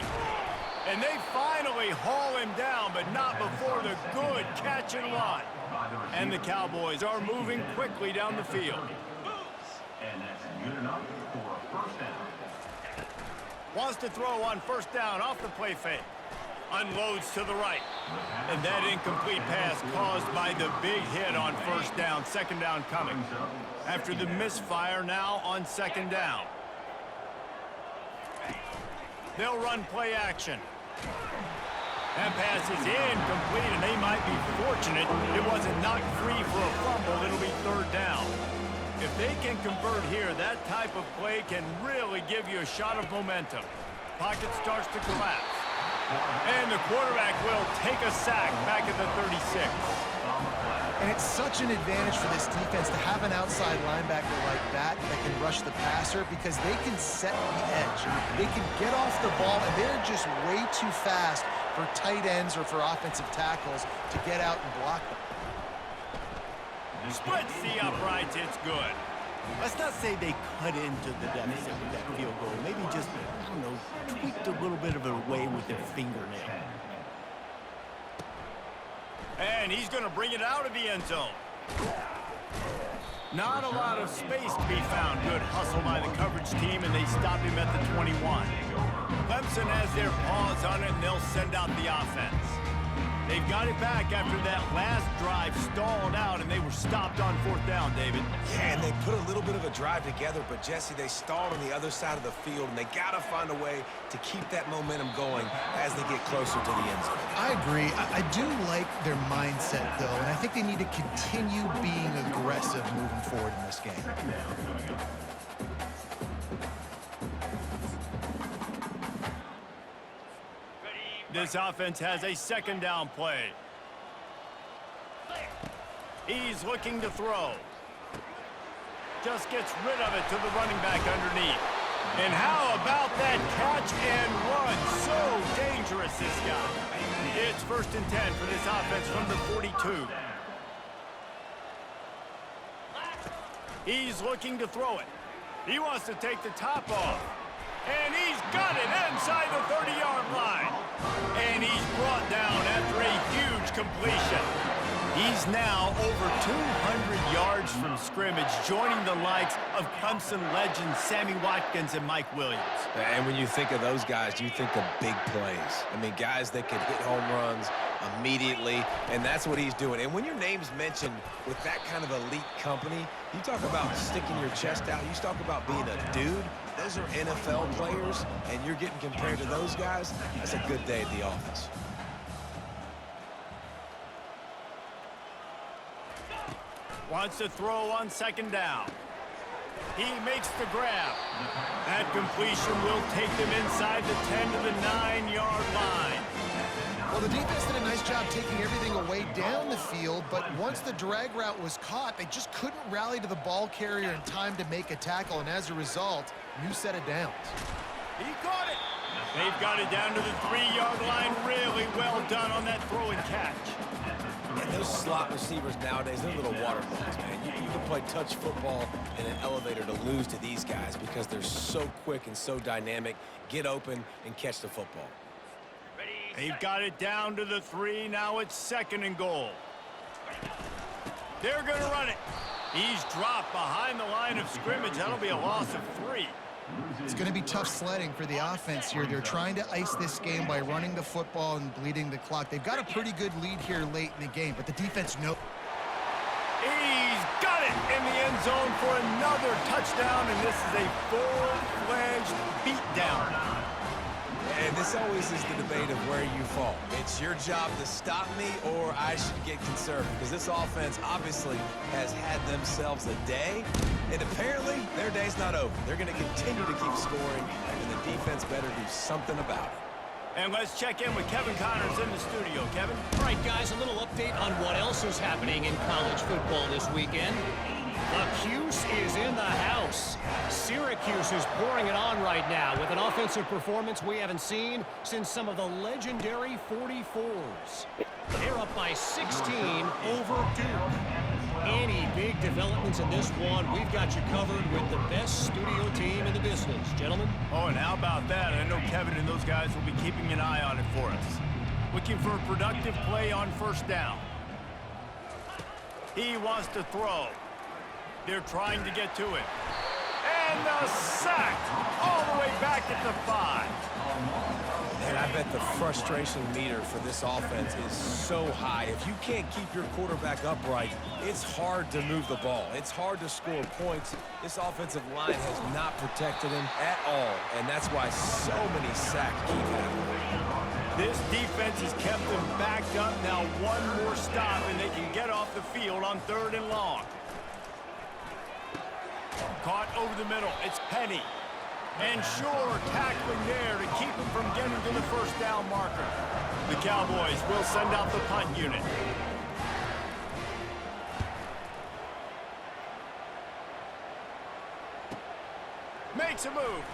And they finally haul him down, but not before the good catch and run. And the Cowboys are moving quickly down the field. And that's good enough for a first down. Wants to throw on first down off the play fake. Unloads to the right. And that incomplete pass caused by the big hit on first down. Second down coming. After the misfire, now on second down. They'll run play action. That pass is incomplete, and they might be fortunate it wasn't knocked free for a fumble. It'll be third down. If they can convert here, that type of play can really give you a shot of momentum. Pocket starts to collapse. And the quarterback will take a sack back at the 36. And it's such an advantage for this defense to have an outside linebacker like that can rush the passer because they can set the edge. They can get off the ball, and they're just way too fast for tight ends or for offensive tackles to get out and block them. Splits the uprights, it's good. Let's not say they cut into the deficit with that field goal. Maybe just, I don't know, tweaked a little bit of it away with their fingernail. And he's going to bring it out of the end zone. Not a lot of space to be found. Good hustle by the coverage team, and they stop him at the 21. Clemson has their paws on it, and they'll send out the offense. They've got it back after that last drive stalled out, and they were stopped on fourth down, David. Yeah, and they put a little bit of a drive together, but, Jesse, they stalled on the other side of the field, and they got to find a way to keep that momentum going as they get closer to the end zone. I agree. I do like their mindset, though, and I think they need to continue being aggressive moving forward in this game. This offense has a second down play. He's looking to throw. Just gets rid of it to the running back underneath. And how about that catch and run? So dangerous, this guy. It's first and 10 for this offense from the 42. He's looking to throw it. He wants to take the top off. And he's got it inside the 30-yard line. And he's brought down after a huge completion. He's now over 200 yards from scrimmage, joining the likes of Clemson legends Sammy Watkins and Mike Williams. And when you think of those guys, you think of big plays. I mean, guys that can hit home runs immediately, and that's what he's doing. And when your name's mentioned with that kind of elite company, you talk about sticking your chest out. You talk about being a dude. Those are NFL players, and you're getting compared to those guys. That's a good day at the office. Wants to throw on second down. He makes the grab. That completion will take them inside the 10 to the 9-yard line. Well, the defense did a nice job taking everything away down the field, but once the drag route was caught, they just couldn't rally to the ball carrier in time to make a tackle, and as a result, new set of downs. He caught it. They've got it down to the 3-yard line. Really well done on that throw and catch. And those slot receivers nowadays, they're little water balls, man. You can play touch football in an elevator to lose to these guys because they're so quick and so dynamic. Get open and catch the football. They've got it down to the 3. Now it's 2nd and goal. They're going to run it. He's dropped behind the line of scrimmage. That'll be a loss of 3. It's going to be tough sledding for the offense here. They're trying to ice this game by running the football and bleeding the clock. They've got a pretty good lead here late in the game, but the defense knows. He's got it in the end zone for another touchdown, and this is a full-fledged beatdown. And this always is the debate of where you fall. It's your job to stop me or I should get conservative because this offense obviously has had themselves a day, and apparently their day's not over. They're going to continue to keep scoring, and the defense better do something about it. And let's check in with Kevin Connors in the studio. Kevin? All right, guys, a little update on what else is happening in college football this weekend. The Cuse is in the house. Syracuse is pouring it on right now with an offensive performance we haven't seen since some of the legendary 44s. They're up by 16 over Duke. Any big developments in this one, we've got you covered with the best studio team in the business. Gentlemen? Oh, and how about that? I know Kevin and those guys will be keeping an eye on it for us. Looking for a productive play on first down. He wants to throw. They're trying to get to it. And the sack all the way back at the 5. And I bet the frustration meter for this offense is so high. If you can't keep your quarterback upright, it's hard to move the ball. It's hard to score points. This offensive line has not protected him at all, and that's why so many sacks keep happening. This defense has kept them backed up. Now one more stop, and they can get off the field on 3rd and long. Caught over the middle. It's Penny. And Shore tackling there to keep him from getting to the first down marker. The Cowboys will send out the punt unit. Makes a move.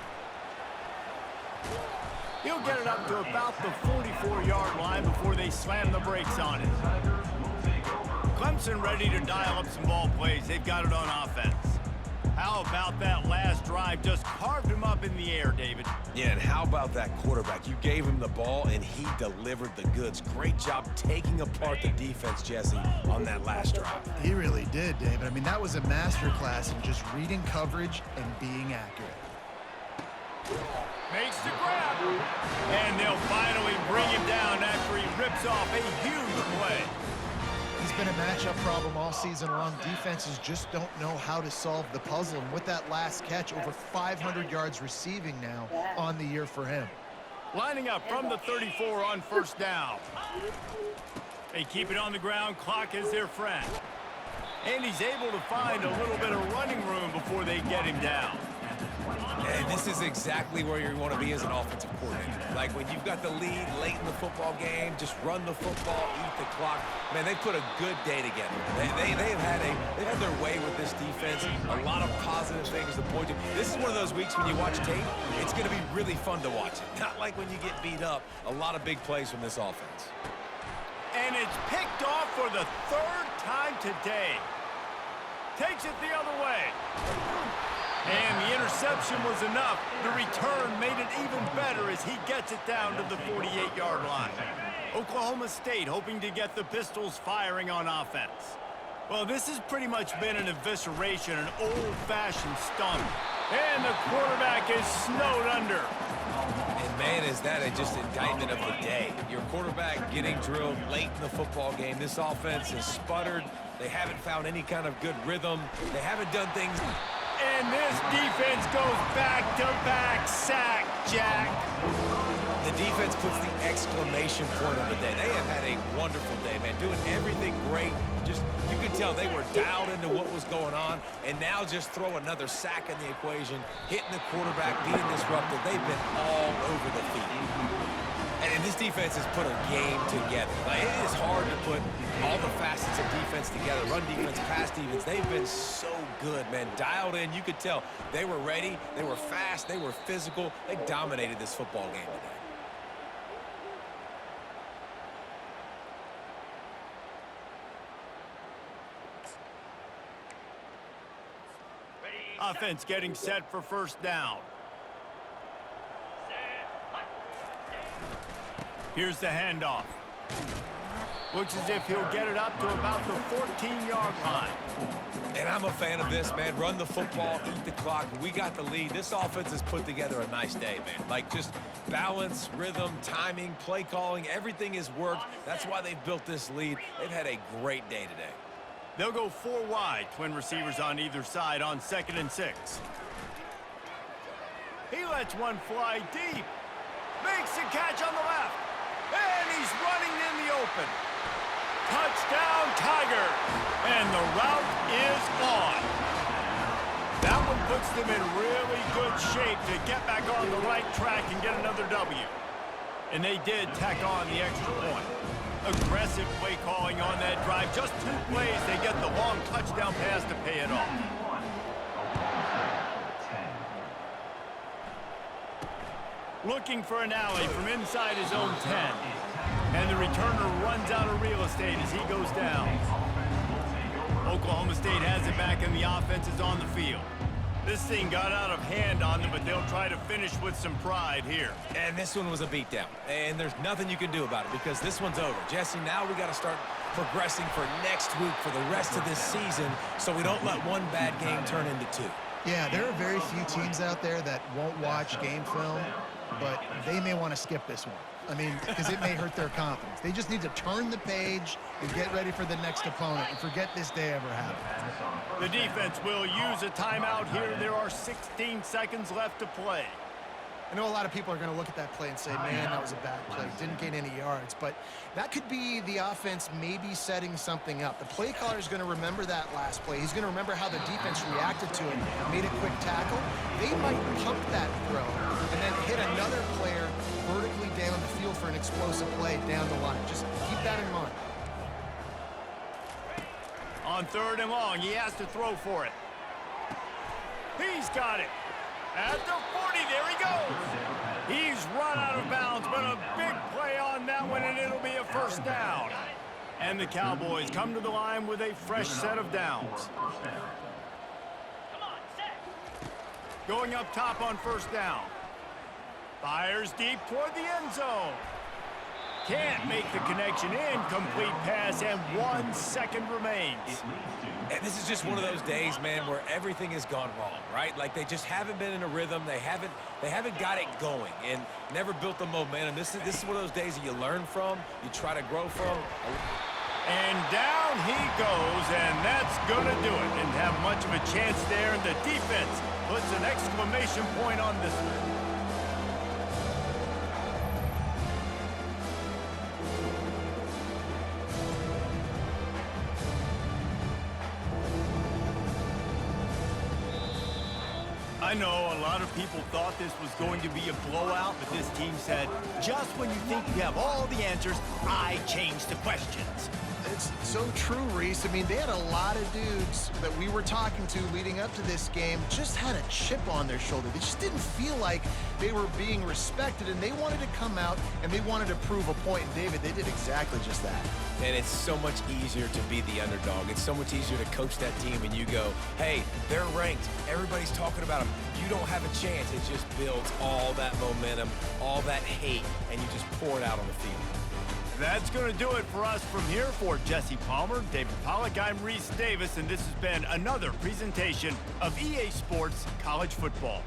He'll get it up to about the 44-yard line before they slam the brakes on it. Clemson ready to dial up some ball plays. They've got it on offense. How about that last drive? Just carved him up in the air, David. Yeah, and how about that quarterback? You gave him the ball, and he delivered the goods. Great job taking apart the defense, Jesse, on that last drive. He really did, David. I mean, that was a masterclass in just reading coverage and being accurate. Makes the grab. And they'll finally bring him down after he rips off a huge play. He's been a matchup problem all season long. Defenses just don't know how to solve the puzzle. And with that last catch, over 500 yards receiving now on the year for him. Lining up from the 34 on first down. They keep it on the ground. Clock is their friend. And he's able to find a little bit of running room before they get him down. And this is exactly where you want to be as an offensive coordinator. Like when you've got the lead late in the football game, just run the football, eat the clock. Man, they put a good day together. They've had their way with this defense. A lot of positive things to point to. This is one of those weeks when you watch tape, it's going to be really fun to watch it. Not like when you get beat up. A lot of big plays from this offense. And it's picked off for the 3rd time today. Takes it the other way. And the interception was enough. The return made it even better as he gets it down to the 48-yard line. Oklahoma State hoping to get the Pistols firing on offense. Well, this has pretty much been an evisceration, an old-fashioned stomp. And the quarterback is snowed under. And man, is that just indictment of the day. Your quarterback getting drilled late in the football game. This offense has sputtered. They haven't found any kind of good rhythm. They haven't done things. And this defense goes back-to-back sack, Jack. The defense puts the exclamation point on the day. They have had a wonderful day, man. Doing everything great. Just, you can tell they were dialed into what was going on, and now just throw another sack in the equation, hitting the quarterback, being disruptive. They've been all over the field. And this defense has put a game together. Like, it is hard to put all the facets of defense together. Run defense, pass defense. They've been so good, man. Dialed in. You could tell they were ready. They were fast. They were physical. They dominated this football game today. Offense getting set for first down. Here's the handoff. Looks as if he'll get it up to about the 14-yard line. And I'm a fan of this, man. Run the football, eat the clock. We got the lead. This offense has put together a nice day, man. Like, just balance, rhythm, timing, play calling, everything has worked. That's why they've built this lead. They've had a great day today. They'll go 4 wide, twin receivers on either side on 2nd and 6. He lets one fly deep. Makes the catch on the left. And he's running in the open. Touchdown, Tigers. And the route is on. That one puts them in really good shape to get back on the right track and get another W. And they did tack on the extra point. Aggressive play calling on that drive. Just 2 plays, they get the long touchdown pass to pay it off. Looking for an alley from inside his own 10. And the returner runs out of real estate as he goes down. Oklahoma State has it back and the offense is on the field. This thing got out of hand on them, but they'll try to finish with some pride here. And this one was a beatdown. And there's nothing you can do about it because this one's over. Jesse, now we got to start progressing for next week for the rest of this season so we don't let one bad game turn into 2. Yeah, there are very few teams out there that won't watch game film, but they may want to skip this one. I mean, because it may hurt their confidence. They just need to turn the page and get ready for the next opponent and forget this day ever happened. The defense will use a timeout here. There are 16 seconds left to play. I know a lot of people are going to look at that play and say, man, that was a bad play. Didn't gain any yards. But that could be the offense maybe setting something up. The play caller is going to remember that last play. He's going to remember how the defense reacted to it, made a quick tackle. They might pump that throw and then hit another player vertically down the field for an explosive play down the line. Just keep that in mind. On 3rd and long, he has to throw for it. He's got it. At the 40, there he goes. He's run out of bounds, but a big play on that one, and it'll be a first down. And the Cowboys come to the line with a fresh set of downs. Going up top on first down. Fires deep toward the end zone. Can't make the connection. Incomplete pass, and 1 second remains. And this is just one of those days, man, where everything has gone wrong, right? Like, they just haven't been in a rhythm. They haven't got it going and never built the momentum. This is one of those days that you learn from, you try to grow from. And down he goes, and that's going to do it. Didn't have much of a chance there, and the defense puts an exclamation point on this one. I know a lot of people thought this was going to be a blowout, but this team said, just when you think you have all the answers, I change the questions. It's so true, Reese. I mean, they had a lot of dudes that we were talking to leading up to this game just had a chip on their shoulder. They just didn't feel like they were being respected, and they wanted to come out and they wanted to prove a point. And David, they did exactly just that. And it's so much easier to be the underdog. It's so much easier to coach that team and you go, hey, they're ranked. Everybody's talking about them. You don't have a chance. It just builds all that momentum, all that hate, and you just pour it out on the field. That's going to do it for us from here. For Jesse Palmer, David Pollack, I'm Reese Davis, and this has been another presentation of EA Sports College Football.